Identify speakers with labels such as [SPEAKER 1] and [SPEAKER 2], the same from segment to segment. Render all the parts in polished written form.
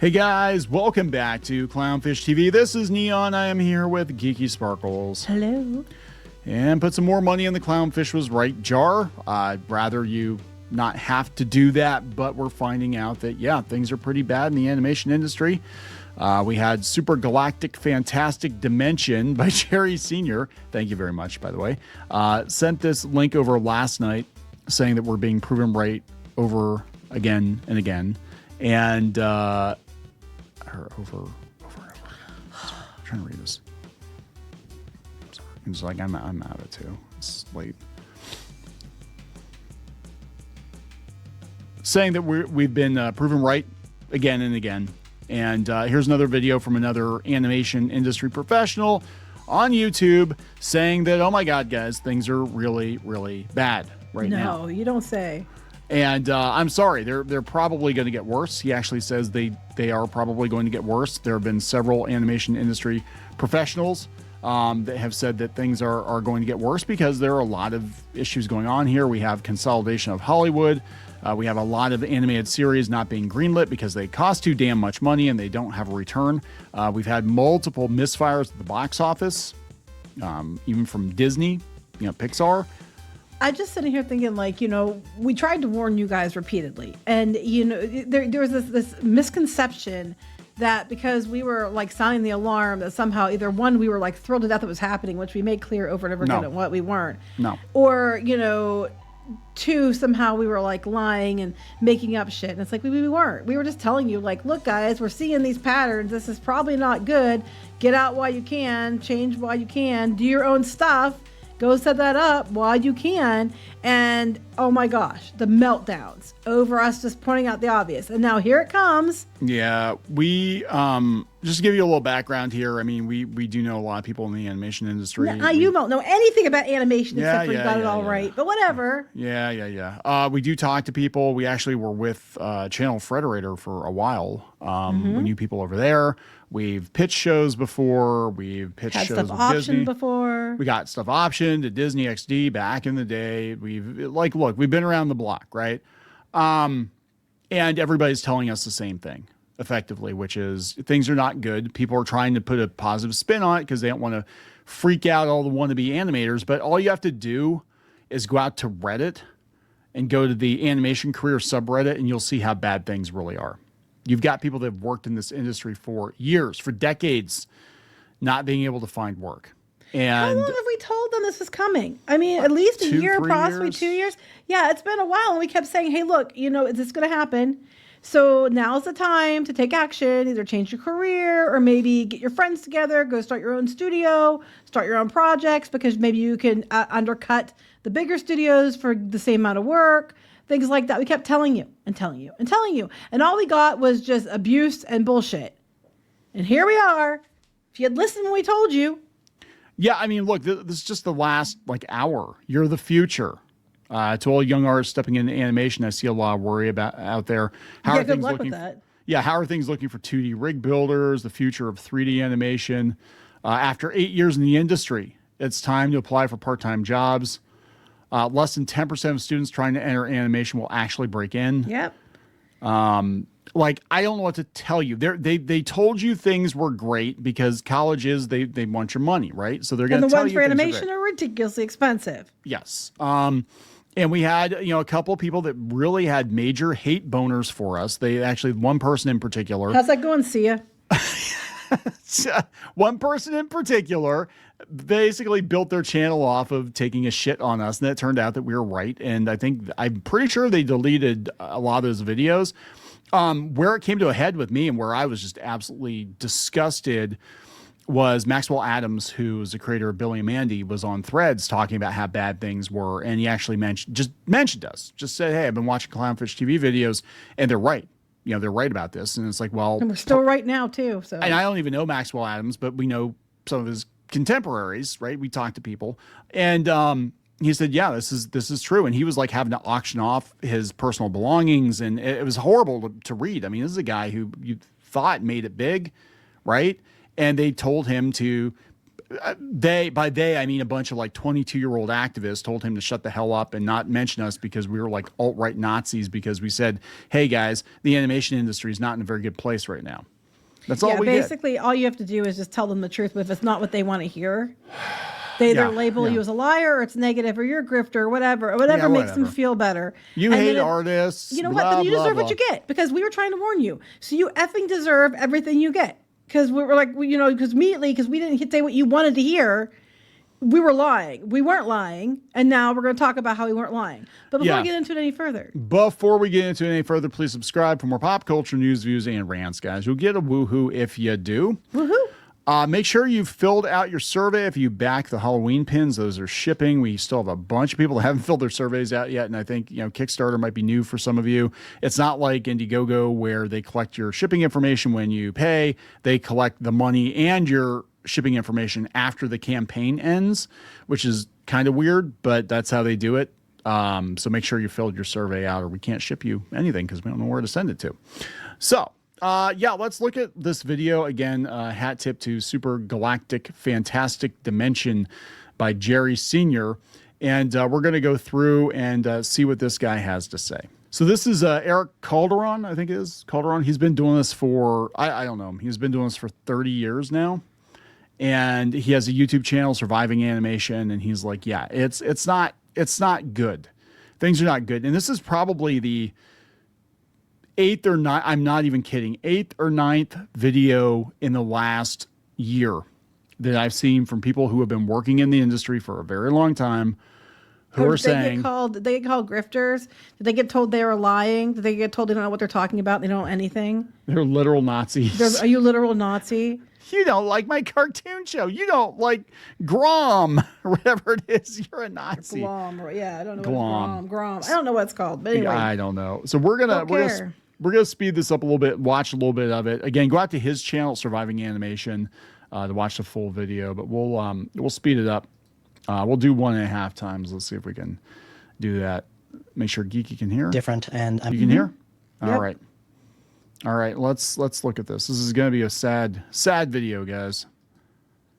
[SPEAKER 1] Hey guys, welcome back to Clownfish TV. This is Kneon. I am here with Geeky Sparkles.
[SPEAKER 2] Hello.
[SPEAKER 1] And put some more money in the Clownfish Was Right jar. I'd rather you not have to do that, but we're finding out that, yeah, things are pretty bad in the animation industry. We had Super Galactic Fantastic Dimension by Jerry Sr. Thank you very much, by the way. Sent this link over last night saying that we're being proven right over again and again. And, over. Sorry, I'm trying to read this. Sorry. It's like I'm out of it too. It's late. Saying that we've been proven right again and again. And here's another video from another animation industry professional on YouTube saying that, oh my God, guys, things are really, really bad right now.
[SPEAKER 2] No, you don't say.
[SPEAKER 1] And I'm sorry, they're probably going to get worse. He actually says they are probably going to get worse. There have been several animation industry professionals that have said that things are going to get worse because there are a lot of issues going on here. We have consolidation of Hollywood. We have a lot of animated series not being greenlit because they cost too damn much money and they don't have a return. We've had multiple misfires at the box office, even from Disney, Pixar.
[SPEAKER 2] I'm just sitting here thinking, like, we tried to warn you guys repeatedly. And, there was this misconception that because we were, like, sounding the alarm that somehow either, one, we were, like, thrilled to death it was happening, which we made clear over and over again what we weren't.
[SPEAKER 1] No.
[SPEAKER 2] Or, two, somehow we were, like, lying and making up shit. And it's like, we weren't. We were just telling you, like, look, guys, we're seeing these patterns. This is probably not good. Get out while you can. Change while you can. Do your own stuff. Go set that up while you can. And oh my gosh, the meltdowns over us just pointing out the obvious. And now here it comes.
[SPEAKER 1] Yeah, we just to give you a little background here. I mean, we do know a lot of people in the animation industry.
[SPEAKER 2] You don't know anything about animation except for you got it all right. But whatever.
[SPEAKER 1] Yeah. We do talk to people. We actually were with Channel Frederator for a while. We knew people over there. We've pitched shows before. We've pitched
[SPEAKER 2] Had
[SPEAKER 1] shows
[SPEAKER 2] stuff
[SPEAKER 1] with
[SPEAKER 2] optioned
[SPEAKER 1] Disney
[SPEAKER 2] before.
[SPEAKER 1] We got stuff optioned to Disney XD back in the day. Look, we've been around the block, right? And everybody's telling us the same thing, effectively, which is things are not good. People are trying to put a positive spin on it because they don't want to freak out all the wannabe animators. But all you have to do is go out to Reddit and go to the animation career subreddit, and you'll see how bad things really are. You've got people that have worked in this industry for years, for decades, not being able to find work. And
[SPEAKER 2] how long have we told them this was coming? I mean, at least a year, possibly 2 years. Yeah, it's been a while. And we kept saying, hey, look, is this going to happen? So now's the time to take action, either change your career or maybe get your friends together, go start your own studio, start your own projects, because maybe you can undercut the bigger studios for the same amount of work. Things like that. We kept telling you and telling you and telling you. And all we got was just abuse and bullshit. And here we are. If you had listened when we told you.
[SPEAKER 1] Yeah, I mean, look, this is just the last hour. You're the future. To all young artists stepping into animation, I see a lot of worry about out there.
[SPEAKER 2] Good luck with that.
[SPEAKER 1] Yeah, how are things looking for 2D rig builders, the future of 3D animation? After 8 years in the industry, it's time to apply for part-time jobs. Less than 10% of students trying to enter animation will actually break in.
[SPEAKER 2] Yep.
[SPEAKER 1] I don't know what to tell you. They told you things were great because colleges, they want your money, right? So they're going to tell you.
[SPEAKER 2] And the ones for animation are ridiculously expensive.
[SPEAKER 1] Yes. And we had, a couple of people that really had major hate boners for us. They actually, one person in particular.
[SPEAKER 2] How's that going, Sia?
[SPEAKER 1] One person in particular basically built their channel off of taking a shit on us, and it turned out that we were right. And I'm pretty sure they deleted a lot of those videos. Where it came to a head with me and where I was just absolutely disgusted was Maxwell Adams, who is the creator of Billy and Mandy, was on Threads talking about how bad things were. And he actually mentioned us, just said, hey, I've been watching Clownfish TV videos and they're right. They're right about this. And it's like, well,
[SPEAKER 2] and we're still right now too. So,
[SPEAKER 1] and I don't even know Maxwell Adams, but we know some of his contemporaries, right? We talked to people, and he said, yeah, this is true. And he was like having to auction off his personal belongings, and it was horrible to read. I mean, this is a guy who you thought made it big, right? And they told him to By they, I mean a bunch of like 22-year-old activists told him to shut the hell up and not mention us because we were like alt-right Nazis because we said, hey guys, the animation industry is not in a very good place right now. That's all we did.
[SPEAKER 2] Basically, all you have to do is just tell them the truth. But if it's not what they want to hear, they either label you as a liar or it's negative or you're a grifter or whatever makes them feel better.
[SPEAKER 1] You hate artists.
[SPEAKER 2] You know what? Then you deserve what you get because we were trying to warn you. So you effing deserve everything you get. Because we were like, because immediately, because we didn't say what you wanted to hear, we were lying. We weren't lying. And now we're going to talk about how we weren't lying. But before we get into it any further. Please subscribe for more pop culture news, views, and rants, guys. You'll get a woohoo if you do. Woohoo. Make sure you've filled out your survey if you back the Halloween pins. Those are shipping. We still have a bunch of people that haven't filled their surveys out yet. And I think, Kickstarter might be new for some of you. It's not like Indiegogo where they collect your shipping information when you pay. They collect the money and your shipping information after the campaign ends, which is kind of weird, but that's how they do it. So make sure you filled your survey out or we can't ship you anything because we don't know where to send it to. So, let's look at this video again. Hat tip to Super Galactic Fantastic Dimension by Jerry Sr. And we're going to go through and see what this guy has to say. So this is Eric Calderon, I think it is. Calderon. He's been doing this for, I don't know, he's been doing this for 30 years now. And he has a YouTube channel, Surviving Animation. And he's like, yeah, it's not good. Things are not good. And this is probably the 8th or 9th, I'm not even kidding, 8th or 9th video in the last year that I've seen from people who have been working in the industry for a very long time who are saying... Did they get called grifters? Did they get told they were lying? Did they get told they don't know what they're talking about? They don't know anything?
[SPEAKER 1] They're literal Nazis.
[SPEAKER 2] Are you a literal Nazi?
[SPEAKER 1] You don't like my cartoon show. You don't like Grom or whatever it is. You're a Nazi.
[SPEAKER 2] Glom. Yeah, I don't know. Grom. I don't know what it's called. But anyway.
[SPEAKER 1] I don't know. So we're gonna speed this up a little bit, watch a little bit of it. Again, go out to his channel, Surviving Animation, to watch the full video. But we'll speed it up. We'll do 1.5 times. Let's see if we can do that. Make sure Geeky can hear.
[SPEAKER 3] Different, and
[SPEAKER 1] you can hear.
[SPEAKER 2] Yep.
[SPEAKER 1] All right. Let's look at this. This is going to be a sad video, guys.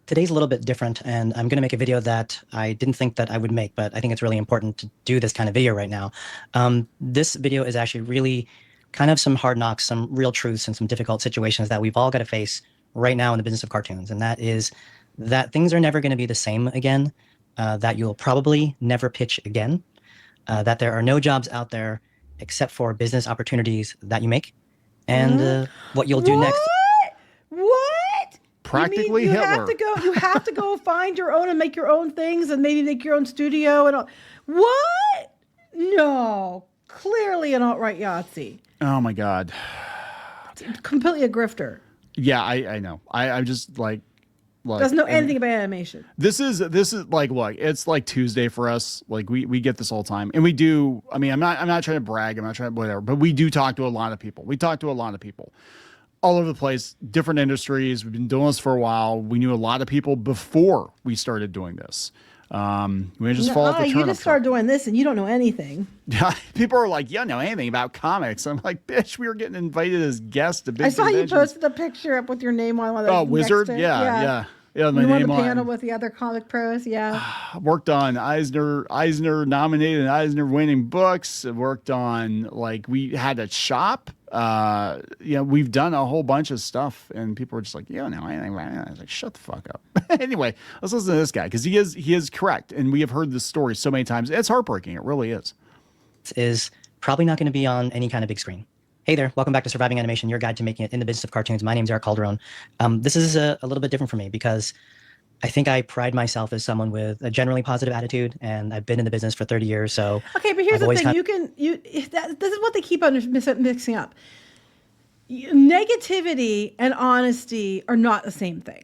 [SPEAKER 3] Today's a little bit different, and I'm going to make a video that I didn't think that I would make, but I think it's really important to do this kind of video right now. This video is actually really kind of some hard knocks, some real truths, and some difficult situations that we've all got to face right now in the business of cartoons. And that is that things are never going to be the same again, that you'll probably never pitch again, that there are no jobs out there except for business opportunities that you make, and what you'll do next.
[SPEAKER 2] What?
[SPEAKER 1] Practically
[SPEAKER 2] you
[SPEAKER 1] Hitler.
[SPEAKER 2] You have to go find your own and make your own things and maybe make your own studio and all. What? No. Clearly an alt-right Yahtzee.
[SPEAKER 1] Oh my God.
[SPEAKER 2] Completely a grifter.
[SPEAKER 1] Yeah, I know. I'm just like
[SPEAKER 2] doesn't know anything about animation.
[SPEAKER 1] This is like, look, it's like Tuesday for us. Like we get this all the time, and we do. I mean, I'm not trying to brag. I'm not trying to whatever, but we do talk to a lot of people. We talk to a lot of people all over the place, different industries. We've been doing this for a while. We knew a lot of people before we started doing this. We just fall off the turnip.
[SPEAKER 2] You just started doing this and you don't know anything.
[SPEAKER 1] Yeah, people are like, you don't know anything about comics. I'm like, bitch, we were getting invited as guests to big
[SPEAKER 2] I saw
[SPEAKER 1] conventions.
[SPEAKER 2] you posted a picture up with your name on.
[SPEAKER 1] Oh, Wizard? Yeah. My
[SPEAKER 2] you
[SPEAKER 1] name
[SPEAKER 2] on the panel with the other comic pros, yeah.
[SPEAKER 1] Worked on Eisner nominated and Eisner winning books. Worked on, like, we had a shop. We've done a whole bunch of stuff, and people were just like, you don't know anything about it. I was like, shut the fuck up. Anyway, let's listen to this guy because he is correct, and we have heard this story so many times. It's heartbreaking. It really is.
[SPEAKER 3] Is probably not going to be on any kind of big screen. Hey there, welcome back to Surviving Animation, your guide to making it in the business of cartoons. My name's Eric Calderon. This is a little bit different for me because I think I pride myself as someone with a generally positive attitude, and I've been in the business for 30 years. So
[SPEAKER 2] okay, but here's the thing: this is what they keep on mixing up. Negativity and honesty are not the same thing.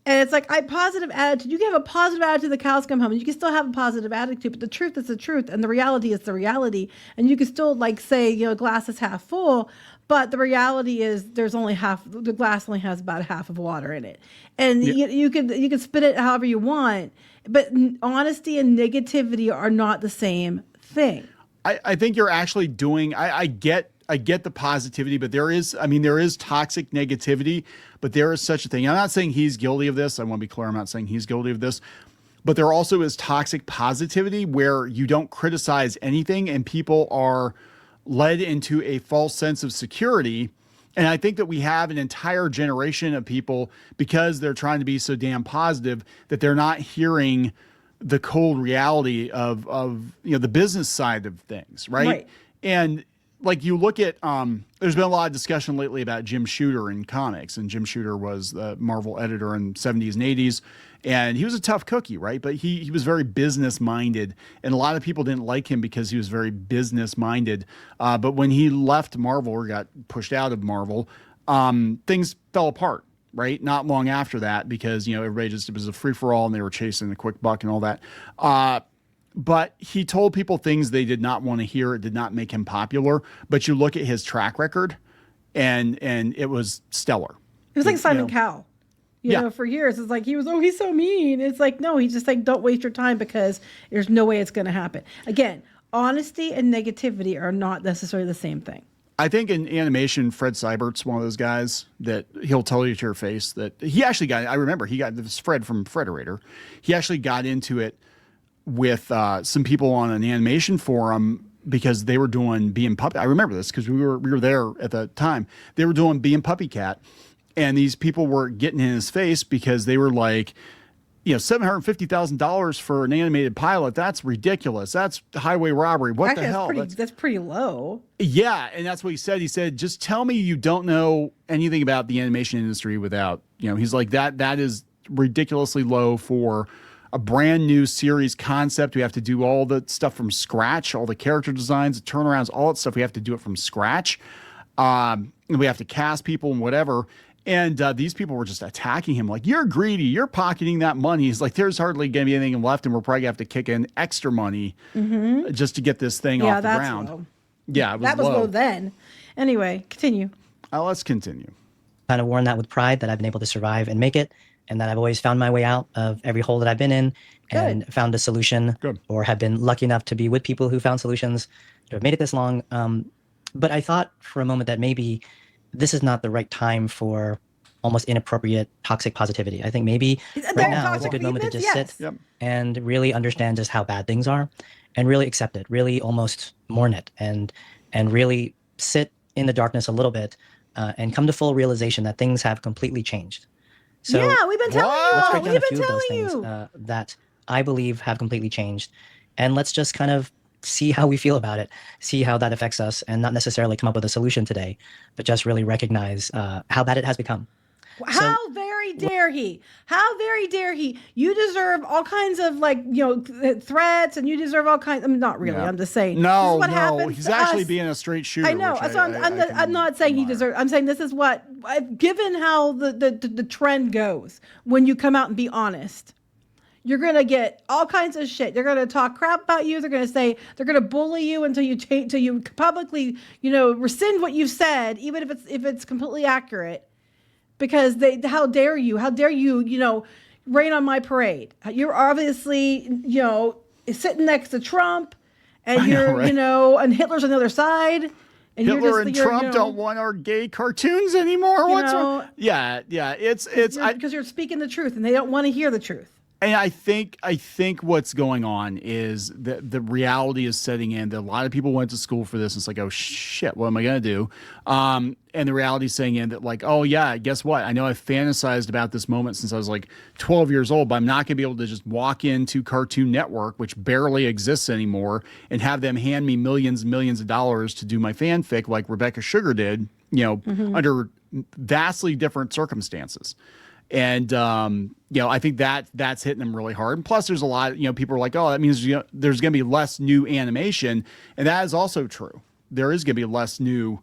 [SPEAKER 2] And it's like, positive attitude. You can have a positive attitude, the cows come home, and you can still have a positive attitude, but the truth is the truth, and the reality is the reality. And you can still say, glass is half full, but the reality is there's only the glass only has about half of water in it. And you can spin it however you want, but honesty and negativity are not the same thing.
[SPEAKER 1] I think you're actually doing, I get the positivity, but there is toxic negativity, but there is such a thing. I'm not saying he's guilty of this. I want to be clear. I'm not saying he's guilty of this, but there also is toxic positivity where you don't criticize anything and people are led into a false sense of security. And I think that we have an entire generation of people, because they're trying to be so damn positive, that they're not hearing the cold reality of the business side of things, right? And like you look at, there's been a lot of discussion lately about Jim Shooter in comics, and Jim Shooter was the Marvel editor in the 70s and 80s, and he was a tough cookie, right? But he was very business minded, and a lot of people didn't like him because he was very business minded. But when he left Marvel or got pushed out of Marvel, things fell apart, right? Not long after that, because everybody just, it was a free for all and they were chasing the quick buck and all that. But he told people things they did not want to hear. It did not make him popular. But you look at his track record, and it was stellar.
[SPEAKER 2] It was like Simon Cowell. You know, for years, it's like he's so mean. It's like, no, he's just like, don't waste your time because there's no way it's going to happen. Again, honesty and negativity are not necessarily the same thing.
[SPEAKER 1] I think in animation, Fred Seibert's one of those guys that he'll tell you to your face that he actually got, I remember he got this Fred from Frederator. He actually got into it with some people on an animation forum because they were doing Bee and Puppy. I remember this because we were there at the time. They were doing Bee and Puppy Cat, and these people were getting in his face because they were like, $750,000 for an animated pilot. That's ridiculous. That's highway robbery. What
[SPEAKER 2] Actually,
[SPEAKER 1] the hell?
[SPEAKER 2] That's pretty low.
[SPEAKER 1] Yeah, and that's what he said. He said, just tell me you don't know anything about the animation industry without, he's like, that is ridiculously low for a brand new series concept. We have to do all the stuff from scratch, all the character designs, the turnarounds, all that stuff. We have to do it from scratch. And we have to cast people and whatever. And these people were just attacking him like, you're greedy, you're pocketing that money. He's like, there's hardly going to be anything left, and we're probably going to have to kick in extra money just to get this thing off the ground.
[SPEAKER 2] Low.
[SPEAKER 1] Yeah,
[SPEAKER 2] that was low then. Anyway, continue.
[SPEAKER 1] Let's continue.
[SPEAKER 3] Kind of worn that with pride that I've been able to survive and make it, and that I've always found my way out of every hole that I've been in and found a solution, or have been lucky enough to be with people who found solutions to have made it this long. But I thought for a moment that maybe this is not the right time for almost inappropriate toxic positivity. I think maybe right now is a good moment to just sit and really understand just how bad things are, and really accept it, really almost mourn it, and really sit in the darkness a little bit and come to full realization that things have completely changed. So
[SPEAKER 2] yeah, we've been telling you.
[SPEAKER 3] Let's break down a few of those things that I believe have completely changed, and let's just kind of see how we feel about it, see how that affects us, and not necessarily come up with a solution today, but just really recognize how bad it has become.
[SPEAKER 2] How very dare he? How very dare he? You deserve all kinds of threats, and you deserve all kinds. I mean, not really. I'm just saying.
[SPEAKER 1] No,
[SPEAKER 2] this is what happens
[SPEAKER 1] he's
[SPEAKER 2] to
[SPEAKER 1] actually
[SPEAKER 2] us.
[SPEAKER 1] being a straight shooter.
[SPEAKER 2] I know. So I'm not saying he deserves. I'm saying this is what, given how the trend goes, when you come out and be honest, you're going to get all kinds of shit. They're going to talk crap about you. They're going to say, they're going to bully you until you publicly, rescind what you've said, even if it's completely accurate, because how dare you, rain on my parade. You're obviously, sitting next to Trump, and you're, and Hitler's on the other side. And
[SPEAKER 1] Hitler and Trump don't want our gay cartoons anymore. What's wrong? Yeah. It's
[SPEAKER 2] because you're speaking the truth, and they don't want to hear the truth.
[SPEAKER 1] And I think what's going on is that the reality is setting in that a lot of people went to school for this. And it's like, oh shit, what am I going to do? And the reality is saying in that, like, oh yeah, guess what? I know I've fantasized about this moment since I was like 12 years old, but I'm not going to be able to just walk into Cartoon Network, which barely exists anymore, and have them hand me millions and millions of dollars to do my fanfic like Rebecca Sugar did, under vastly different circumstances. And, I think that's hitting them really hard. And plus there's a lot, people are like, oh, that means there's going to be less new animation. And that is also true. There is going to be less new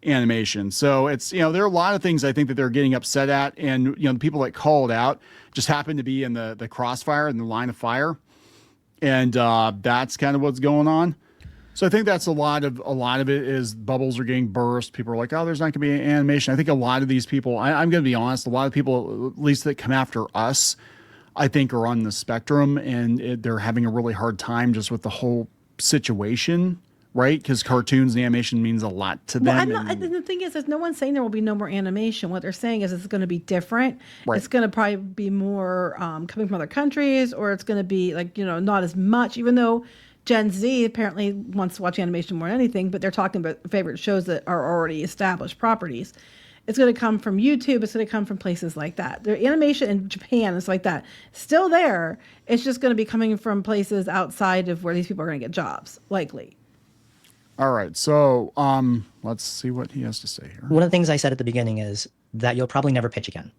[SPEAKER 1] animation. So it's, there are a lot of things I think that they're getting upset at. And, the people that call it out just happen to be in the crossfire and the line of fire. And that's kind of what's going on. So I think that's a lot of it is bubbles are getting burst. People are like, oh, there's not going to be an animation. I think a lot of these people, I'm going to be honest, a lot of people, at least that come after us, I think are on the spectrum, and they're having a really hard time just with the whole situation right? Because cartoons and animation means a lot to them.
[SPEAKER 2] I'm not, the thing is no one's saying there will be no more animation. What they're saying is it's going to be different.
[SPEAKER 1] Right.
[SPEAKER 2] It's going to probably be more coming from other countries, or it's going to be like, not as much, even though Gen Z apparently wants to watch animation more than anything, but they're talking about favorite shows that are already established properties. It's going to come from YouTube. It's going to come from places like that. The animation in Japan is like that. Still there. It's just going to be coming from places outside of where these people are going to get jobs, likely.
[SPEAKER 1] All right. So let's see what he has to say here.
[SPEAKER 3] One of the things I said at the beginning is that you'll probably never pitch again.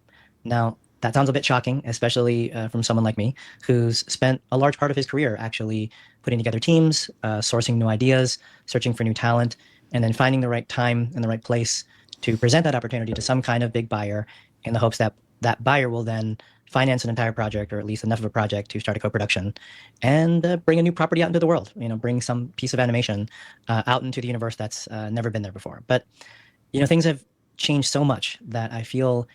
[SPEAKER 3] Now, that sounds a bit shocking, especially from someone like me, who's spent a large part of his career actually putting together teams, sourcing new ideas, searching for new talent, and then finding the right time and the right place to present that opportunity to some kind of big buyer in the hopes that that buyer will then finance an entire project, or at least enough of a project to start a co-production and bring a new property out into the world, bring some piece of animation out into the universe that's never been there before. But, things have changed so much that I feel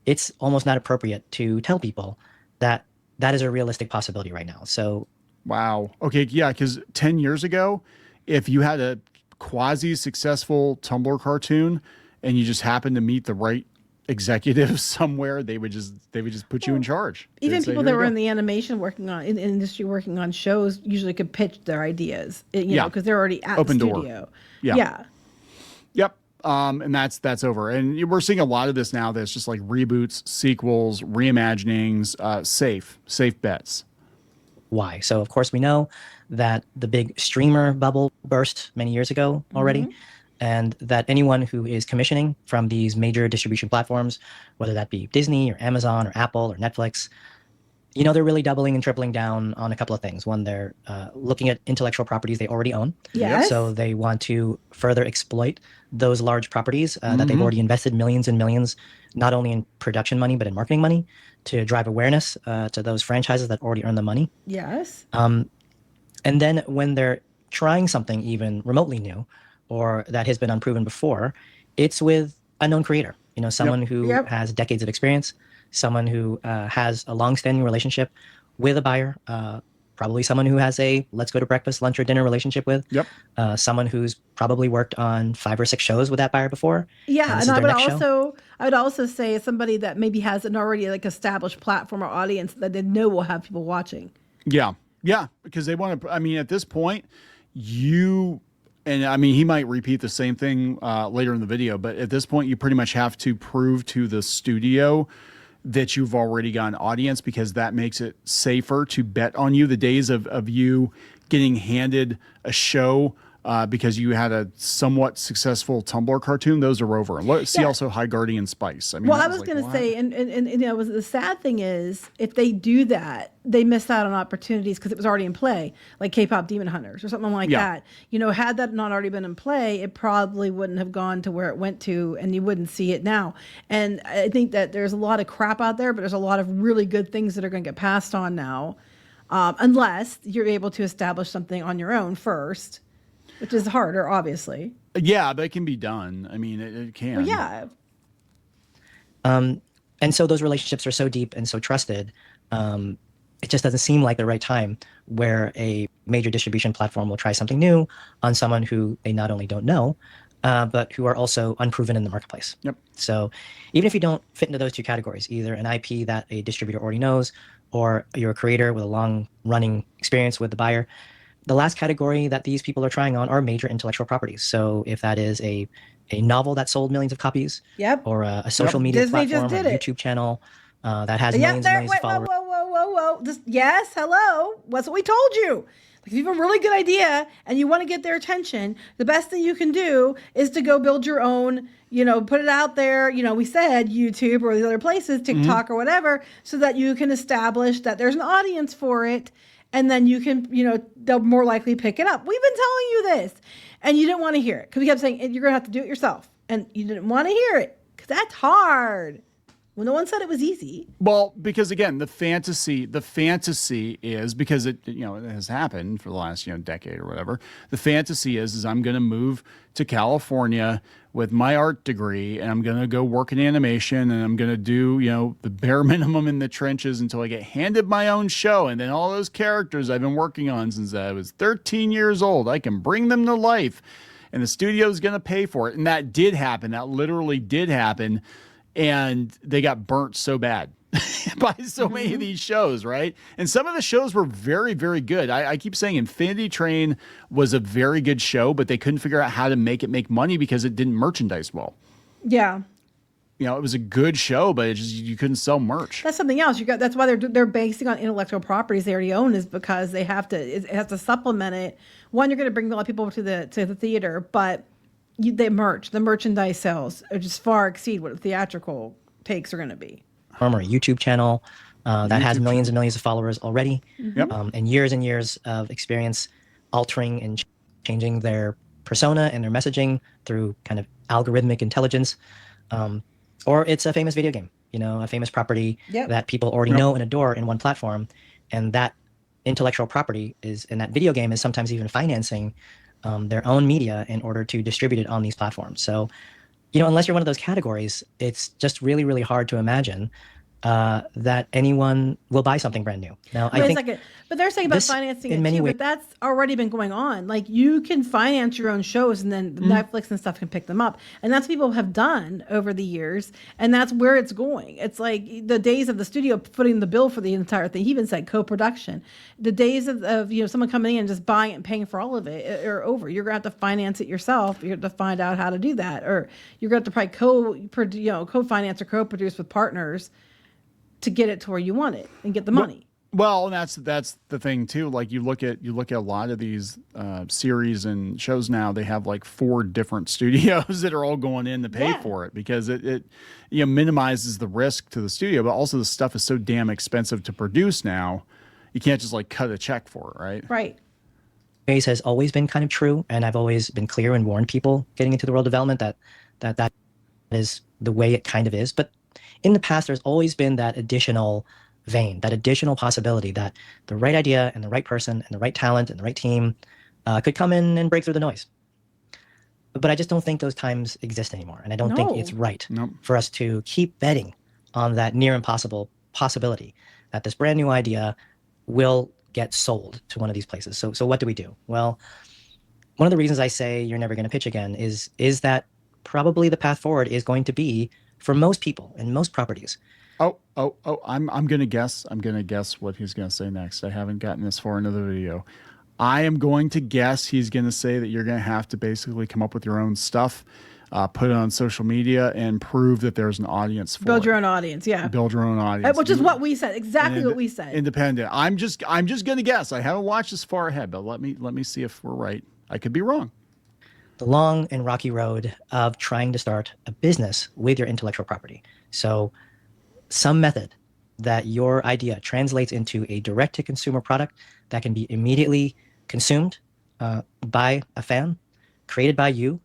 [SPEAKER 3] it's almost not appropriate to tell people that that is a realistic possibility right now. So,
[SPEAKER 1] wow. Okay. Yeah. Because 10 years ago, if you had a quasi-successful Tumblr cartoon and you just happened to meet the right executives somewhere, they would just put you in charge.
[SPEAKER 2] Even people that were in the animation in the industry working on shows usually could pitch their ideas, because they're already at
[SPEAKER 1] Open
[SPEAKER 2] the
[SPEAKER 1] door.
[SPEAKER 2] studio.
[SPEAKER 1] Yeah. Yep. And that's over. And we're seeing a lot of this now that's just like reboots, sequels, reimaginings, safe bets.
[SPEAKER 3] Why? So, of course, we know that the big streamer bubble burst many years ago already. Mm-hmm. And that anyone who is commissioning from these major distribution platforms, whether that be Disney or Amazon or Apple or Netflix, they're really doubling and tripling down on a couple of things. One, they're looking at intellectual properties they already own.
[SPEAKER 2] Yes.
[SPEAKER 3] So they want to further exploit those large properties that they've already invested millions and millions, not only in production money, but in marketing money to drive awareness to those franchises that already earn the money.
[SPEAKER 2] Yes.
[SPEAKER 3] And then when they're trying something even remotely new, or that has been unproven before, it's with a known creator, someone who has decades of experience, someone who has a long-standing relationship with a buyer, probably someone who has a let's go to breakfast, lunch, or dinner relationship with, someone who's probably worked on 5 or 6 shows with that buyer before.
[SPEAKER 2] Yeah, and I would also say somebody that maybe has an already established platform or audience that they know will have people watching.
[SPEAKER 1] Yeah, because they want to. I mean, at this point, and he might repeat the same thing later in the video, but at this point, you pretty much have to prove to the studio that you've already got an audience, because that makes it safer to bet on you. The days of you getting handed a show because you had a somewhat successful Tumblr cartoon, those are over. See also High Guardian Spice. I
[SPEAKER 2] was going to say, and the sad thing is, if they do that, they miss out on opportunities because it was already in play, like K-pop Demon Hunters or something like that. Had that not already been in play, it probably wouldn't have gone to where it went to, and you wouldn't see it now. And I think that there's a lot of crap out there, but there's a lot of really good things that are going to get passed on now, unless you're able to establish something on your own first. Which is harder, obviously. Yeah,
[SPEAKER 1] but it can be done. I mean, it can.
[SPEAKER 2] Well, yeah.
[SPEAKER 3] And so those relationships are so deep and so trusted. It just doesn't seem like the right time where a major distribution platform will try something new on someone who they not only don't know, but who are also unproven in the marketplace.
[SPEAKER 1] Yep.
[SPEAKER 3] So even if you don't fit into those two categories, either an IP that a distributor already knows, or you're a creator with a long-running experience with the buyer, the last category that these people are trying on are major intellectual properties. So if that is a novel that sold millions of copies, or a social media
[SPEAKER 2] Disney
[SPEAKER 3] platform, or a YouTube channel that has millions and millions of followers.
[SPEAKER 2] Whoa. Yes, hello. That's what we told you. If you have a really good idea and you want to get their attention, the best thing you can do is to go build your own, put it out there. We said YouTube or these other places, TikTok or whatever, so that you can establish that there's an audience for it. And then you can, they'll more likely pick it up. We've been telling you this, and you didn't want to hear it because we kept saying you're going to have to do it yourself. And you didn't want to hear it because that's hard. Well, no one said it was easy.
[SPEAKER 1] Well, because again, the fantasy is, because it has happened for the last decade or whatever. The fantasy is I'm going to move to California with my art degree, and I'm going to go work in animation, and I'm going to do the bare minimum in the trenches until I get handed my own show, and then all those characters I've been working on since I was 13 years old, I can bring them to life, and the studio's going to pay for it. And that did happen. That literally did happen. And they got burnt so bad by so many of these shows, right? And some of the shows were very, very good. I keep saying Infinity Train was a very good show, but they couldn't figure out how to make it make money because it didn't merchandise well.
[SPEAKER 2] Yeah.
[SPEAKER 1] It was a good show, but you couldn't sell merch.
[SPEAKER 2] That's something else. That's why they're basing on intellectual properties they already own, is because it has to supplement it. One, you're going to bring a lot of people to the theater, but the merchandise sales just far exceed what theatrical takes are going to be.
[SPEAKER 3] Or a YouTube channel that has millions and millions of followers already, and years of experience altering and changing their persona and their messaging through kind of algorithmic intelligence. Or it's a famous video game, a famous property that people already know and adore in one platform, and that intellectual property and that video game is sometimes even financing their own media in order to distribute it on these platforms. So, unless you're one of those categories, it's just really, really hard to imagine that anyone will buy something brand new. Now, I think,
[SPEAKER 2] but they're saying about financing it too, but that's already been going on. Like, you can finance your own shows, and then Netflix and stuff can pick them up, and that's what people have done over the years, and that's where it's going. It's like the days of the studio footing the bill for the entire thing. He even said co-production. The days of someone coming in and just buying it and paying for all of it are over. You're gonna have to finance it yourself. You have to find out how to do that, or you're gonna have to probably co-finance or co-produce with partners to get it to where you want it and get the money.
[SPEAKER 1] Well, and that's the thing too. Like, you look at a lot of these series and shows now. They have like 4 different studios that are all going in to pay for it, because it minimizes the risk to the studio, but also the stuff is so damn expensive to produce now. You can't just like cut a check for it, right?
[SPEAKER 2] Right.
[SPEAKER 3] Phase has always been kind of true, and I've always been clear and warned people getting into the world of development that is the way it kind of is. But in the past, there's always been that additional vein, that additional possibility that the right idea and the right person and the right talent and the right team could come in and break through the noise. But I just don't think those times exist anymore. And I don't think it's right for us to keep betting on that near impossible possibility that this brand new idea will get sold to one of these places. So what do we do? Well, one of the reasons I say you're never going to pitch again is that probably the path forward is going to be, for most people and most properties. I'm going to guess. I'm going to guess what he's going to say next. I haven't gotten this far into the video. I am going to guess he's going to say that you're going to have to basically come up with your own stuff, put it on social media, and prove that there's an audience for it.
[SPEAKER 2] Build your own audience, yeah.
[SPEAKER 1] Build your own audience.
[SPEAKER 2] Which is what we said. Exactly what we said.
[SPEAKER 1] Independent. I'm just going to guess. I haven't watched this far ahead, but let me see if we're right. I could be wrong.
[SPEAKER 3] The long and rocky road of trying to start a business with your intellectual property. So some method that your idea translates into a direct-to-consumer product that can be immediately consumed by a fan, created by you,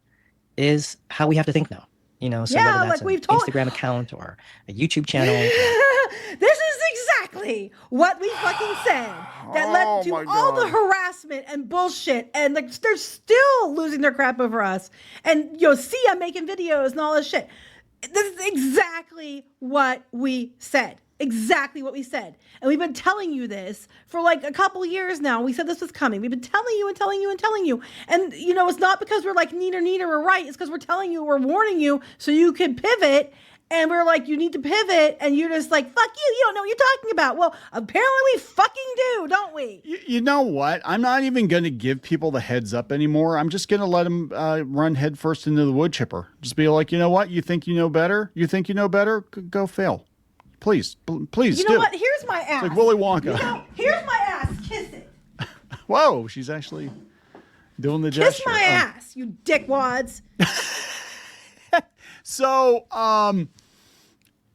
[SPEAKER 3] is how we have to think now. So whether that's an Instagram account or a YouTube channel.
[SPEAKER 2] This is exactly what we fucking said. That led to all the harassment and bullshit, and like they're still losing their crap over us. And see, I'm making videos and all this shit. This is exactly what we said. Exactly what we said. And we've been telling you this for like a couple years now. We said this was coming. We've been telling you and telling you and telling you. And, it's not because we're like neither or right. It's because we're telling you, we're warning you so you can pivot. And we're like, you need to pivot. And you're just like, fuck you. You don't know what you're talking about. Well, apparently we fucking do, don't we?
[SPEAKER 1] You know what? I'm not even going to give people the heads up anymore. I'm just going to let them run headfirst into the wood chipper. Just be like, you know what? You think you know better? You think you know better? Go fail. Please do.
[SPEAKER 2] You know what? Here's my ass.
[SPEAKER 1] It's like Willy Wonka.
[SPEAKER 2] Here's my ass. Kiss it.
[SPEAKER 1] Whoa, she's actually doing the gesture.
[SPEAKER 2] Kiss my ass, you dickwads.
[SPEAKER 1] So,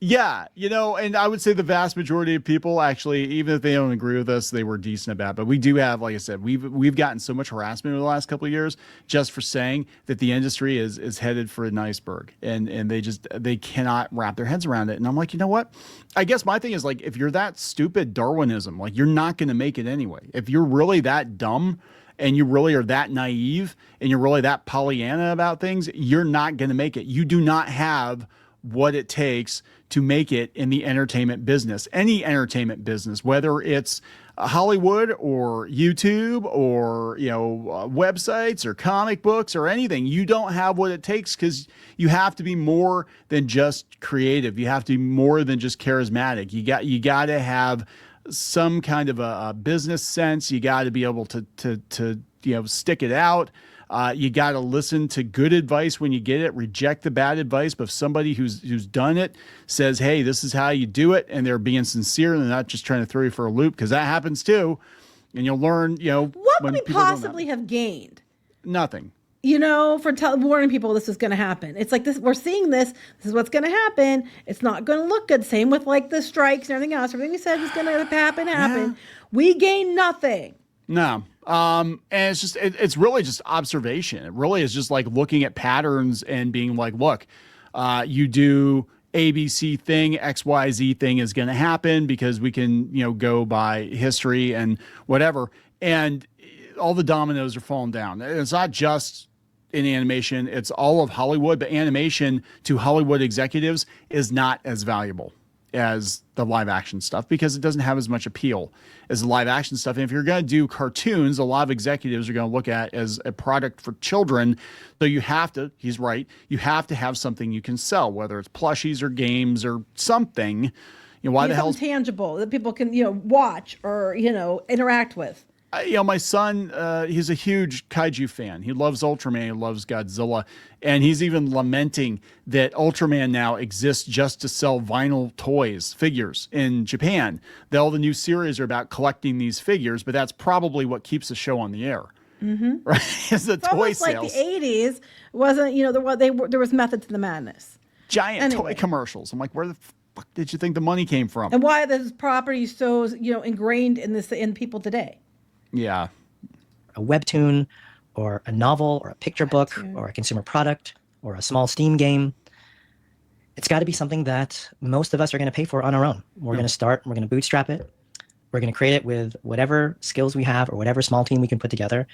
[SPEAKER 1] Yeah, and I would say the vast majority of people actually, even if they don't agree with us, they were decent about it. But we do have, like I said, we've gotten so much harassment over the last couple of years just for saying that the industry is headed for an iceberg, and they cannot wrap their heads around it. And I'm like, you know what? I guess my thing is, like, if you're that stupid, Darwinism, like, you're not going to make it anyway. If you're really that dumb and you really are that naive and you're really that Pollyanna about things, you're not going to make it. You do not have what it takes to make it in the entertainment business, any entertainment business, whether it's Hollywood or YouTube or, websites or comic books or anything. You don't have what it takes, because you have to be more than just creative. You have to be more than just charismatic. You got to have some kind of a business sense. You got to be able to stick it out. You got to listen to good advice when you get it, reject the bad advice. But if somebody who's done it says, hey, this is how you do it, and they're being sincere and they're not just trying to throw you for a loop, because that happens too. And you'll learn,
[SPEAKER 2] what would we possibly have gained?
[SPEAKER 1] Nothing.
[SPEAKER 2] For warning people this is going to happen. It's like this, we're seeing this is what's going to happen. It's not going to look good. Same with like the strikes and everything else. Everything we said was going to happen. Yeah. We gain nothing.
[SPEAKER 1] No. And it's just, it's really just observation. It really is just like looking at patterns and being like, look, you do ABC thing, XYZ thing is going to happen, because we can, go by history and whatever. And all the dominoes are falling down. It's not just in animation, it's all of Hollywood, but animation to Hollywood executives is not as valuable as the live action stuff, because it doesn't have as much appeal as the live action stuff. And if you're going to do cartoons, a lot of executives are going to look at as a product for children. So you have to, he's right, you have to have something you can sell, whether it's plushies or games or something. Why the hell
[SPEAKER 2] tangible that people can, watch or, interact with.
[SPEAKER 1] My son, he's a huge kaiju fan. He loves Ultraman. He loves Godzilla. And he's even lamenting that Ultraman now exists just to sell vinyl toys, figures in Japan. That all the new series are about collecting these figures, but that's probably what keeps the show on the air. Mm-hmm. Right? It's toy sales.
[SPEAKER 2] Like the 80s wasn't, there was method to the madness.
[SPEAKER 1] Giant toy commercials. I'm like, where the fuck did you think the money came from?
[SPEAKER 2] And why are this property so, ingrained in people today?
[SPEAKER 1] Yeah.
[SPEAKER 3] A webtoon or a novel or a picture book or a consumer product or a small Steam game. It's got to be something that most of us are going to pay for on our own. We're going to we're going to bootstrap it. We're going to create it with whatever skills we have or whatever small team we can put together.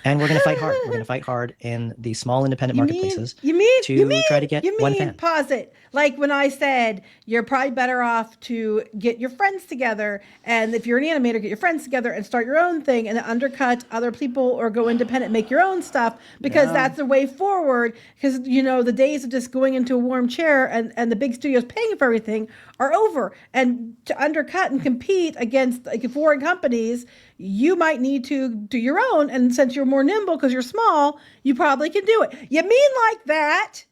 [SPEAKER 3] And we're going to fight hard. We're going to fight hard in the small independent marketplaces to try to get one fan.
[SPEAKER 2] Pause it. Like when I said, you're probably better off to get your friends together. And if you're an animator, get your friends together and start your own thing and undercut other people or go independent, make your own stuff, because that's the way forward. Because, the days of just going into a warm chair and the big studios paying for everything are over. And to undercut and compete against foreign companies, you might need to do your own. And since you're more nimble because you're small, you probably can do it. You mean like that?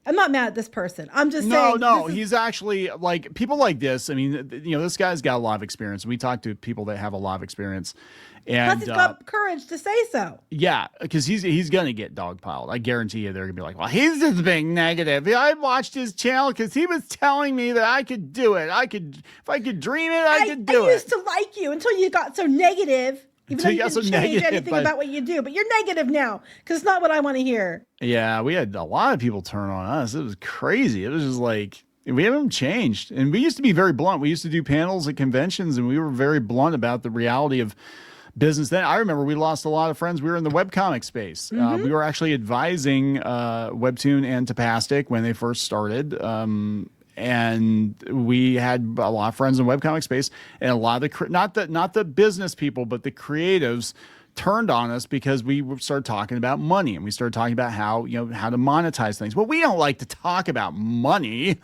[SPEAKER 2] I'm not mad at this person. I'm just saying.
[SPEAKER 1] No, he's actually like people like this. I mean, this guy's got a lot of experience. We talk to people that have a lot of experience. And
[SPEAKER 2] plus, he's got courage to say so.
[SPEAKER 1] Yeah, because he's going to get dogpiled. I guarantee you they're going to be like, well, he's just being negative. I watched his channel because he was telling me that I could do it. If I could dream it, I could do it.
[SPEAKER 2] I used to like you until you got so negative. Even though you didn't change anything about what you do. But you're negative now because it's not what I want to hear.
[SPEAKER 1] Yeah, we had a lot of people turn on us. It was crazy. It was just like, we haven't changed. And we used to be very blunt. We used to do panels at conventions, and we were very blunt about the reality of business. Then I remember we lost a lot of friends. We were in the webcomic space. Mm-hmm. We were actually advising Webtoon and Tapastic when they first started. And we had a lot of friends in webcomic space, and a lot of the not the business people, but the creatives turned on us because we started talking about money, and we started talking about how to monetize things. Well, we don't like to talk about money.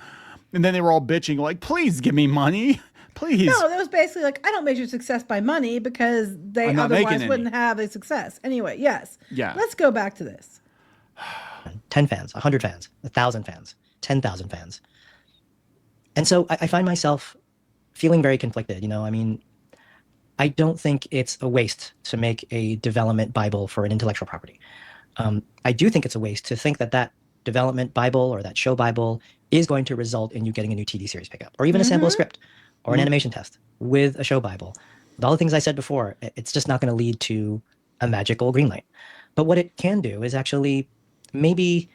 [SPEAKER 1] And then they were all bitching like, please give me money. Please. No,
[SPEAKER 2] that was basically like, I don't measure success by money because they otherwise wouldn't have a success. Anyway, yes.
[SPEAKER 1] Yeah.
[SPEAKER 2] Let's go back to this.
[SPEAKER 3] 10 fans, 100 fans, 1,000 fans, 10,000 fans. And so I find myself feeling very conflicted. I mean, I don't think it's a waste to make a development Bible for an intellectual property. I do think it's a waste to think that development Bible or that show Bible is going to result in you getting a new TV series pickup, or even a sample script or an animation test with a show Bible. With all the things I said before, it's just not going to lead to a magical green light. But what it can do is actually maybe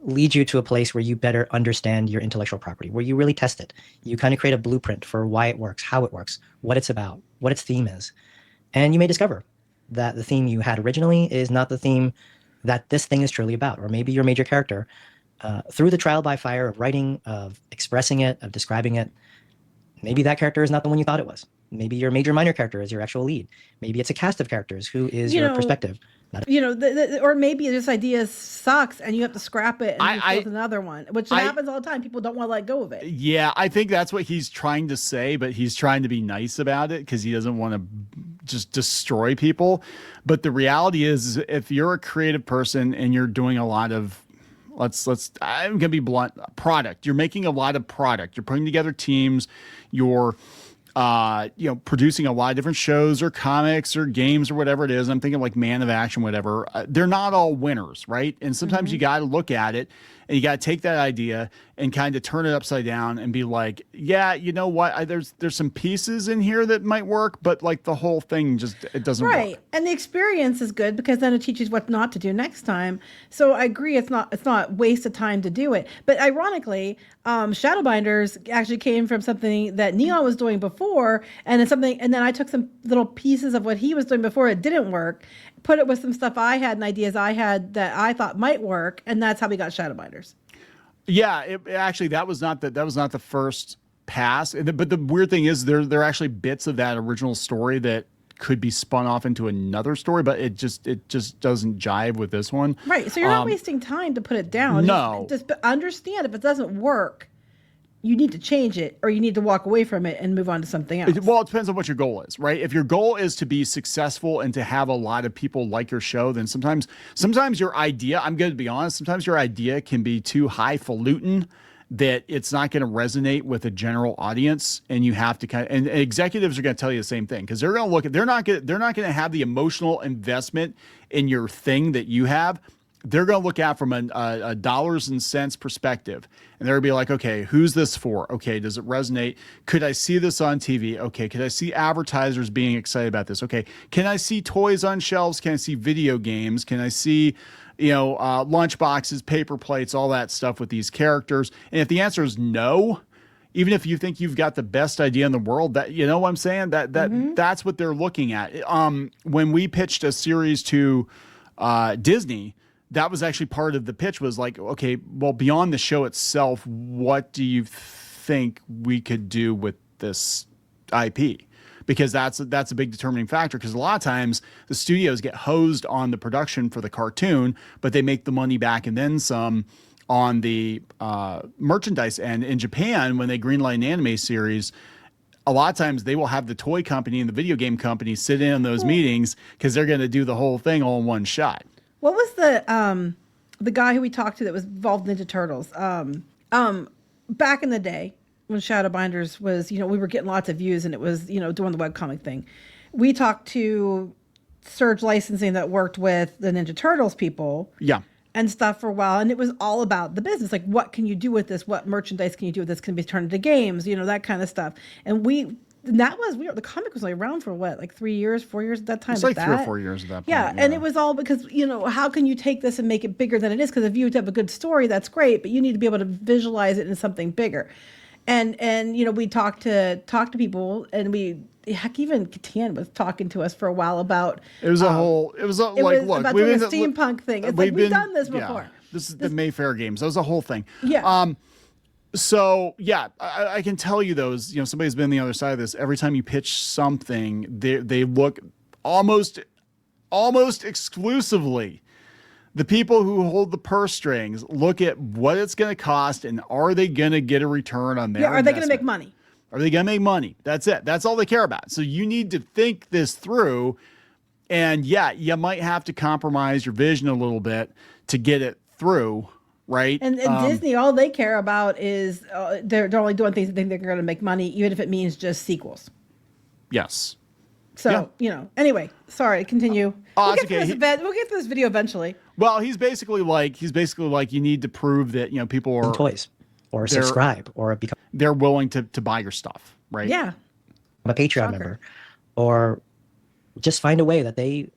[SPEAKER 3] lead you to a place where you better understand your intellectual property, where you really test it. You kind of create a blueprint for why it works, how it works, what it's about, what its theme is. And you may discover that the theme you had originally is not the theme that this thing is truly about. Or maybe your major character, through the trial by fire of writing, of expressing it, of describing it, maybe that character is not the one you thought it was. Maybe your major minor character is your actual lead. Maybe it's a cast of characters who is your perspective.
[SPEAKER 2] Or maybe this idea sucks and you have to scrap it and come with another one, which happens all the time. People don't want to let go of it.
[SPEAKER 1] Yeah, I think that's what he's trying to say, but he's trying to be nice about it because he doesn't want to just destroy people. But the reality is, if you're a creative person and you're doing a lot of, I'm gonna be blunt, product. You're making a lot of product. You're putting together teams. You're producing a lot of different shows or comics or games or whatever it is. I'm thinking like Man of Action, whatever. They're not all winners, right? And sometimes you got to look at it and you got to take that idea and kind of turn it upside down and be like, yeah, you know what? There's some pieces in here that might work, but like the whole thing it doesn't work.
[SPEAKER 2] Right. And the experience is good because then it teaches what not to do next time. So I agree. It's not waste of time to do it. But ironically, Shadowbinders actually came from something that Kneon was doing before, and then I took some little pieces of what he was doing before it didn't work, put it with some stuff I had and ideas I had that I thought might work, and that's how we got Shadowbinders.
[SPEAKER 1] Yeah, actually that was not the first pass. But the weird thing is there are actually bits of that original story that could be spun off into another story, but it just doesn't jive with this one.
[SPEAKER 2] Right. So you're not wasting time to put it down.
[SPEAKER 1] No.
[SPEAKER 2] Just understand if it doesn't work, you need to change it or you need to walk away from it and move on to something else.
[SPEAKER 1] Well, it depends on what your goal is, right? If your goal is to be successful and to have a lot of people like your show, then sometimes your idea, I'm going to be honest, sometimes your idea can be too highfalutin that it's not going to resonate with a general audience, and you have to and executives are going to tell you the same thing because they're going to look at they're not going to have the emotional investment in your thing that you have. They're going to look at from a dollars and cents perspective, and they're going to be like, okay, who's this for? Okay, does it resonate? Could I see this on TV? Okay, could I see advertisers being excited about this? Okay, can I see toys on shelves? Can I see video games? Can I see lunch boxes, paper plates, all that stuff with these characters? And if the answer is no, even if you think you've got the best idea in the world, that, you know what I'm saying? That's what they're looking at. When we pitched a series to Disney, that was actually part of the pitch was like, okay, well, beyond the show itself, what do you think we could do with this IP? Because that's a big determining factor, because a lot of times the studios get hosed on the production for the cartoon, but they make the money back and then some on the merchandise end. In Japan, when they greenlight an anime series, a lot of times they will have the toy company and the video game company sit in on those meetings because they're going to do the whole thing all in one shot.
[SPEAKER 2] What was the guy who we talked to that was involved in Ninja Turtles? Back in the day when Shadowbinders was, we were getting lots of views and it was, doing the webcomic thing. We talked to Surge Licensing that worked with the Ninja Turtles people.
[SPEAKER 1] Yeah.
[SPEAKER 2] And stuff for a while. And it was all about the business. Like, what can you do with this? What merchandise can you do with this? Can be turned into games, that kind of stuff. And the comic was only around for what, like 3 years, 4 years at that time?
[SPEAKER 1] It's like 3 or 4 years at that point.
[SPEAKER 2] Yeah. And it was all because, how can you take this and make it bigger than it is? Because if you have a good story, that's great, but you need to be able to visualize it in something bigger. And we talked to people, and even Katian was talking to us for a while about. It was
[SPEAKER 1] look,
[SPEAKER 2] about doing a steampunk thing. It's like we've done this before.
[SPEAKER 1] Yeah, this is the Mayfair games. That was a whole thing.
[SPEAKER 2] Yeah.
[SPEAKER 1] So yeah, I can tell you those. Somebody's been on the other side of this. Every time you pitch something, they look almost exclusively. The people who hold the purse strings look at what it's going to cost and are they going to get a return on their investment?
[SPEAKER 2] Are they going to make money?
[SPEAKER 1] Are they going to make money? That's it. That's all they care about. So you need to think this through. And yeah, you might have to compromise your vision a little bit to get it through, right?
[SPEAKER 2] And Disney, all they care about is they're only doing things that they think they're going to make money, even if it means just sequels.
[SPEAKER 1] Yes.
[SPEAKER 2] So, anyway, sorry, continue. We'll get,
[SPEAKER 1] okay.
[SPEAKER 2] we'll get to this video eventually.
[SPEAKER 1] Well, he's basically like you need to prove that, people are
[SPEAKER 3] toys or subscribe or become
[SPEAKER 1] they're willing to buy your stuff, right?
[SPEAKER 2] Yeah.
[SPEAKER 3] A Patreon member, or just find a way that they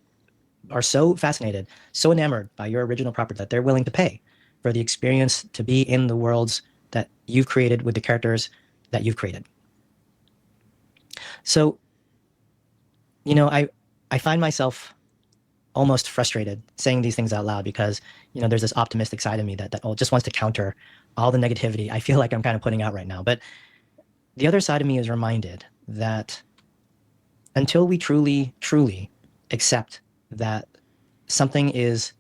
[SPEAKER 3] are so fascinated, so enamored by your original property that they're willing to pay for the experience to be in the worlds that you've created with the characters that you've created. So, I find myself almost frustrated saying these things out loud because, there's this optimistic side of me that just wants to counter all the negativity I feel like I'm kind of putting out right now. But the other side of me is reminded that until we truly, truly accept that something is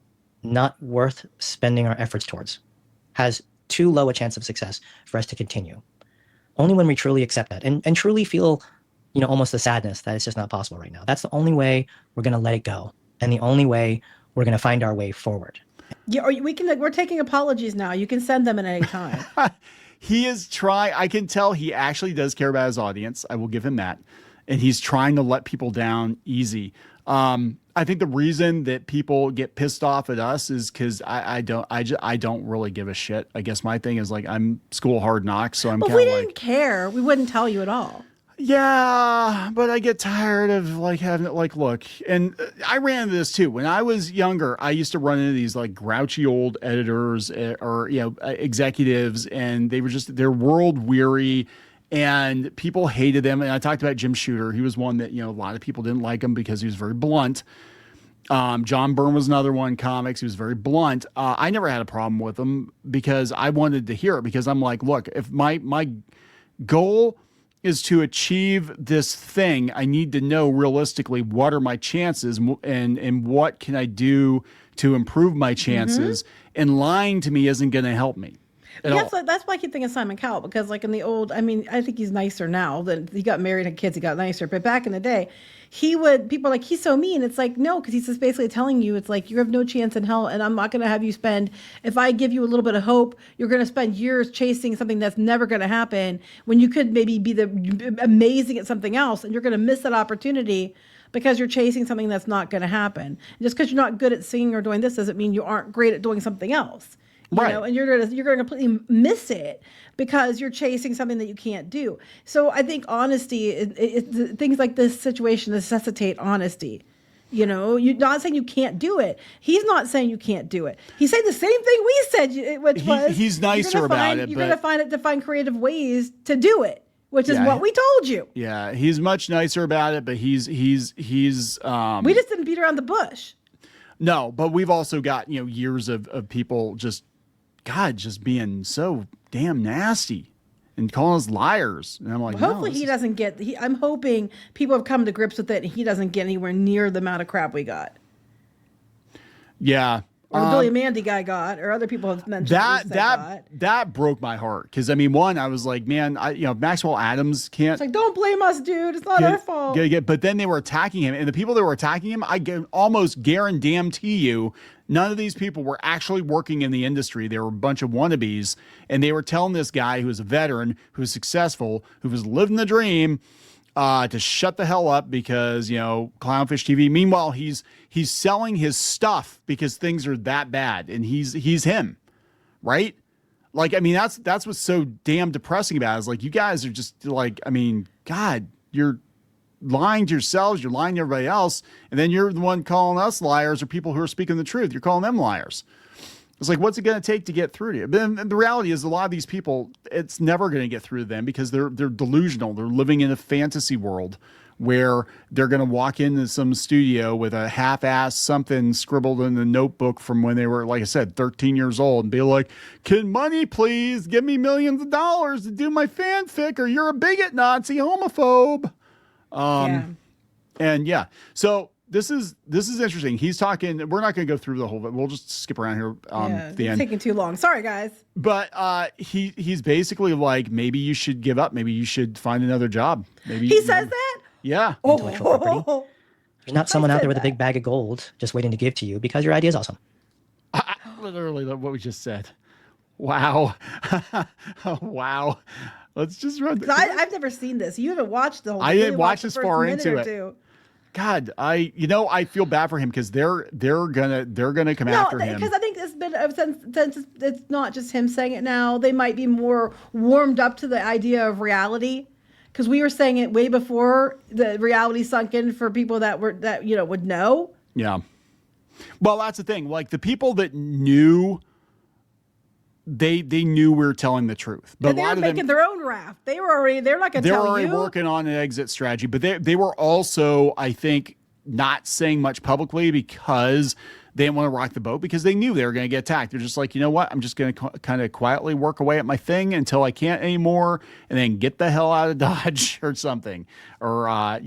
[SPEAKER 3] not worth spending our efforts towards, has too low a chance of success for us to continue. Only when we truly accept that and truly feel, almost the sadness that it's just not possible right now. That's the only way we're going to let it go. And the only way we're going to find our way forward.
[SPEAKER 2] Yeah, or we're taking apologies now. You can send them at any time.
[SPEAKER 1] He is trying. I can tell he actually does care about his audience. I will give him that. And he's trying to let people down easy. I think the reason that people get pissed off at us is because I don't really give a shit. I guess my thing is like I'm school hard knocks, so I'm kind of like,
[SPEAKER 2] if we didn't care, we wouldn't tell you at all.
[SPEAKER 1] Yeah, but I get tired of like having it like, look, and I ran into this too. When I was younger, I used to run into these like grouchy old editors or, executives, and they're world weary and people hated them. And I talked about Jim Shooter. He was one that, a lot of people didn't like him because he was very blunt. John Byrne was another one, comics. He was very blunt. I never had a problem with him because I wanted to hear it because I'm like, look, if my goal is to achieve this thing, I need to know realistically what are my chances and what can I do to improve my chances. And lying to me isn't going to help me.
[SPEAKER 2] That's why I keep thinking Simon Cowell, because like in the old, I think he's nicer now. Than he got married and had kids, he got nicer. But back in the day, people are like, he's so mean. It's like, no, because he's just basically telling you, it's like, you have no chance in hell, and I'm not going to have you spend, if I give you a little bit of hope, you're going to spend years chasing something that's never going to happen when you could maybe be amazing at something else, and you're going to miss that opportunity because you're chasing something that's not going to happen. And just because you're not good at singing or doing this doesn't mean you aren't great at doing something else.
[SPEAKER 1] Right.
[SPEAKER 2] And you're going to completely miss it because you're chasing something that you can't do. So I think honesty, things like this situation necessitate honesty. You're not saying you can't do it. He's not saying you can't do it. He's saying the same thing we said, which was
[SPEAKER 1] he's nicer about it.
[SPEAKER 2] You're going to find creative ways to do it, which is what we told you.
[SPEAKER 1] Yeah, he's much nicer about it, but he's we just
[SPEAKER 2] didn't beat around the bush.
[SPEAKER 1] No, but we've also got, years of people just being so damn nasty and calling us liars. And I'm like,
[SPEAKER 2] hopefully he doesn't get, I'm hoping people have come to grips with it and he doesn't get anywhere near the amount of crap we got.
[SPEAKER 1] Yeah.
[SPEAKER 2] Or the Billy Mandy guy got, or other people have mentioned
[SPEAKER 1] that broke my heart. Because one, I was like, man, Maxwell Adams can't.
[SPEAKER 2] It's like, don't blame us, dude. It's not our fault.
[SPEAKER 1] But then they were attacking him, and the people that were attacking him, I can almost guarantee you, none of these people were actually working in the industry. They were a bunch of wannabes, and they were telling this guy who was a veteran, who was successful, who was living the dream, to shut the hell up because, Clownfish TV. Meanwhile, he's selling his stuff because things are that bad, and he's him, right? Like, that's what's so damn depressing about it. Is like, you guys are just like, God, you're lying to yourselves, you're lying to everybody else, and then you're the one calling us liars, or people who are speaking the truth. You're calling them liars. It's like, what's it going to take to get through to you? But then the reality is, a lot of these people, it's never going to get through to them because they're delusional. They're living in a fantasy world where they're going to walk into some studio with a half-ass something scribbled in a notebook from when they were, like I said, 13 years old, and be like, can money please give me millions of dollars to do my fanfic, or you're a bigot, Nazi, homophobe. And yeah, so this is interesting. He's talking. We're not going to go through the whole. We'll just skip around here. The end.
[SPEAKER 2] Taking too long. Sorry, guys.
[SPEAKER 1] But he's basically like, maybe you should give up. Maybe you should find another job. Maybe
[SPEAKER 2] he says that.
[SPEAKER 1] Yeah.
[SPEAKER 3] Intellectual property. There's not someone out there with a big bag of gold just waiting to give to you because your idea is awesome.
[SPEAKER 1] Literally what we just said. Wow. Wow. Let's just run.
[SPEAKER 2] I've never seen this. You haven't watched the whole.
[SPEAKER 1] I didn't watch this far into it. God, I feel bad for him because they're gonna come after him.
[SPEAKER 2] Because I think it's been since it's not just him saying it now. They might be more warmed up to the idea of reality, because we were saying it way before the reality sunk in for people that would know.
[SPEAKER 1] Yeah. Well, that's the thing. Like the people that knew, they knew we were telling the truth. But
[SPEAKER 2] and they were making their own raft. They're not going to tell you.
[SPEAKER 1] They're already working on an exit strategy. But they were also, I think, not saying much publicly because they didn't want to rock the boat, because they knew they were going to get attacked. They're just like, you know what? I'm just going to kind of quietly work away at my thing until I can't anymore, and then get the hell out of Dodge or something. Or,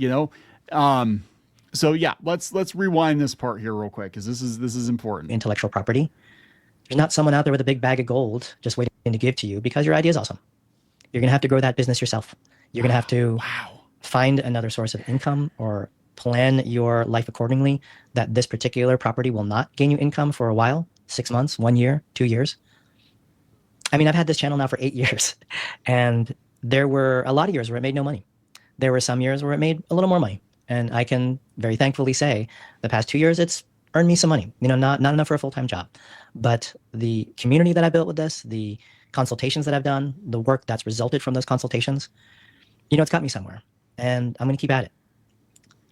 [SPEAKER 1] so yeah, let's rewind this part here real quick, because this is important.
[SPEAKER 3] Intellectual property. There's not someone out there with a big bag of gold just waiting to give to you because your idea is awesome. You're gonna have to grow that business yourself. You're gonna have to find another source of income or plan your life accordingly. That this particular property will not gain you income for a while, 6 months, 1 year, 2 years. I mean, I've had this channel now for 8 years, and there were a lot of years where it made no money. There were some years where it made a little more money. And I can very thankfully say the past 2 years, it's earned me some money, not enough for a full-time job. But the community that I built with this, the consultations that I've done, the work that's resulted from those consultations, it's got me somewhere. And I'm going to keep at it.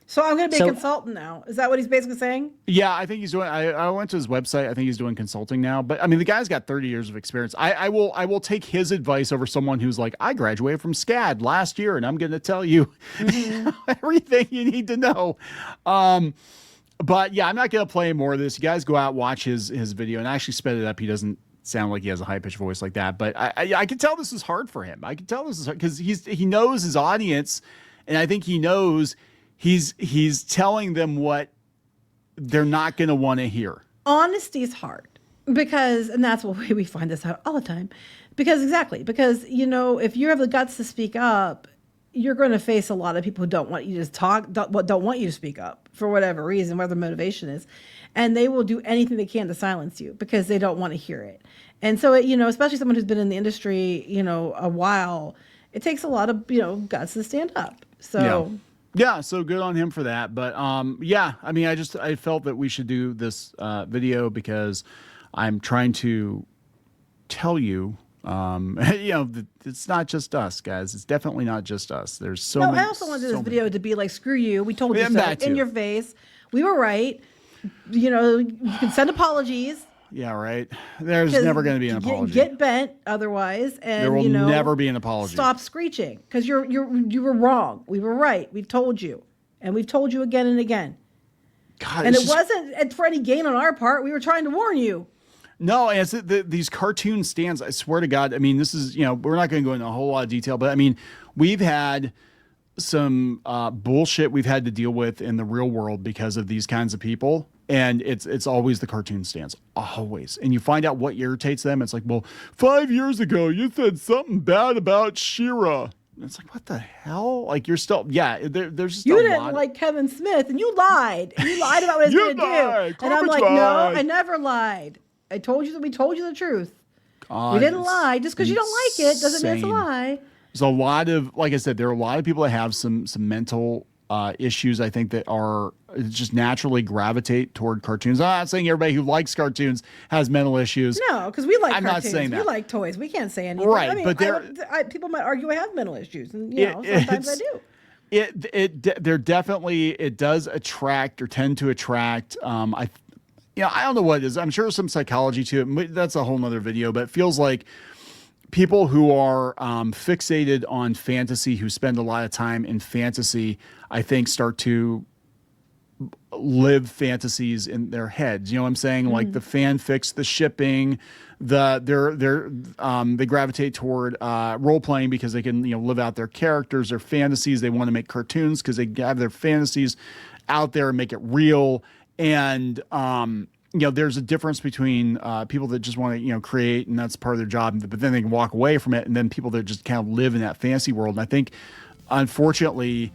[SPEAKER 2] So I'm going to be a consultant now. Is that what he's basically saying?
[SPEAKER 1] Yeah, I think he's doing, I went to his website. I think he's doing consulting now. But I mean, the guy's got 30 years of experience. I will take his advice over someone who's like, I graduated from SCAD last year and I'm going to tell you everything you need to know. But yeah, I'm not going to play more of this. You guys go out, watch his video, and I actually sped it up. He doesn't sound like he has a high pitched voice like that, but I can tell this is hard for him. I can tell this is hard because he knows his audience, and I think he knows he's telling them what they're not going to want to hear.
[SPEAKER 2] Honesty is hard and that's what we find this out all the time. Because if you have the guts to speak up, you're going to face a lot of people who don't want you to talk, don't want you to speak up for whatever reason, whatever the motivation is. And they will do anything they can to silence you because they don't want to hear it. And so, especially someone who's been in the industry, a while, it takes a lot of, guts to stand up. So
[SPEAKER 1] yeah, so good on him for that. But yeah, I mean, I felt that we should do this video because I'm trying to tell you, it's not just us, guys. It's definitely not just us. There's so many.
[SPEAKER 2] I also wanted this video to be like, screw you. We told you so in your face. We were right. You can send apologies.
[SPEAKER 1] Yeah, right. There's never going to be an apology.
[SPEAKER 2] Get bent otherwise, and
[SPEAKER 1] there will never be an apology.
[SPEAKER 2] Stop screeching because you were wrong. We were right. We've told you, and we've told you again and again.
[SPEAKER 1] God,
[SPEAKER 2] and it wasn't for any gain on our part. We were trying to warn you.
[SPEAKER 1] No, as these cartoon stands, I swear to God, I mean, this is, we're not going to go into a whole lot of detail, but I mean, we've had some bullshit we've had to deal with in the real world because of these kinds of people. And it's always the cartoon stands, always. And you find out what irritates them. It's like, well, 5 years ago, you said something bad about She-Ra. And it's like, what the hell? Like, you're still, there's just
[SPEAKER 2] you didn't like Kevin Smith, and you lied. You lied about what he was going to do. And I'm like, no, I never lied. We told you the truth. God, we didn't lie. Just because you don't like it doesn't mean it's a lie.
[SPEAKER 1] There's a lot of, like I said, there are a lot of people that have some mental issues, I think, that are just naturally gravitate toward cartoons. I'm not saying everybody who likes cartoons has mental issues.
[SPEAKER 2] No, because we like cartoons.
[SPEAKER 1] Not saying that.
[SPEAKER 2] We like toys. We can't say anything.
[SPEAKER 1] Right,
[SPEAKER 2] I mean, but people might argue I have mental issues, and sometimes I do.
[SPEAKER 1] It does attract or tend to attract. I don't know what it is. I'm sure there's some psychology to it. That's a whole nother video, but it feels like people who are fixated on fantasy, who spend a lot of time in fantasy, I think start to live fantasies in their heads. You know what I'm saying? Mm-hmm. Like the fanfics, the shipping, they gravitate toward role playing because they can live out their characters, their fantasies. They want to make cartoons because they have their fantasies out there and make it real. And there's a difference between people that just want to create, and that's part of their job, but then they can walk away from it, and then people that just kind of live in that fantasy world. And I think, unfortunately,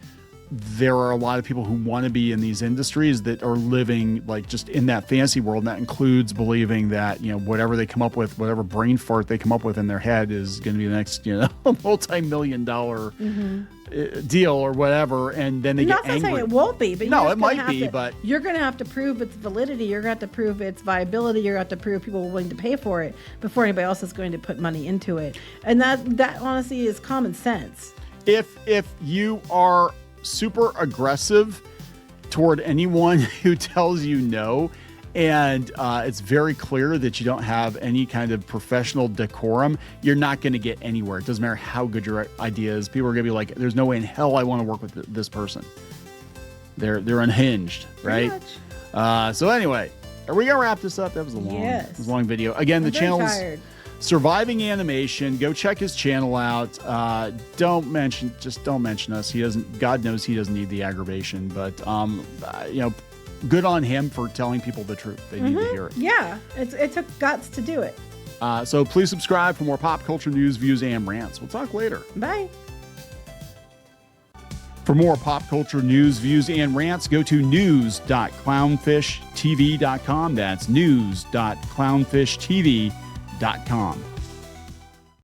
[SPEAKER 1] there are a lot of people who want to be in these industries that are living like just in that fantasy world. And that includes believing that, whatever they come up with, whatever brain fart they come up with in their head is going to be the next, multi-million-dollar deal or whatever. And then they get angry.
[SPEAKER 2] Not saying it won't be, but
[SPEAKER 1] no, it might be, but
[SPEAKER 2] you're going to have to prove its validity. You're going to have to prove its viability. You're going to have to prove people are willing to pay for it before anybody else is going to put money into it. And that honestly is common sense.
[SPEAKER 1] If you are super aggressive toward anyone who tells you no, and it's very clear that you don't have any kind of professional decorum, you're not going to get anywhere. It doesn't matter how good your idea is. People are going to be like, there's no way in hell I want to work with this person. They're unhinged, right? So anyway, are we going to wrap this up? That was a long video. Again, the channel's Surviving Animation. Go check his channel out. Don't mention us. God knows he doesn't need the aggravation, but good on him for telling people the truth. They need to hear it.
[SPEAKER 2] Yeah, it took guts to do it.
[SPEAKER 1] So please subscribe for more pop culture news, views, and rants. We'll talk later.
[SPEAKER 2] Bye.
[SPEAKER 1] For more pop culture news, views, and rants, go to news.clownfishtv.com. That's news.clownfishtv.com.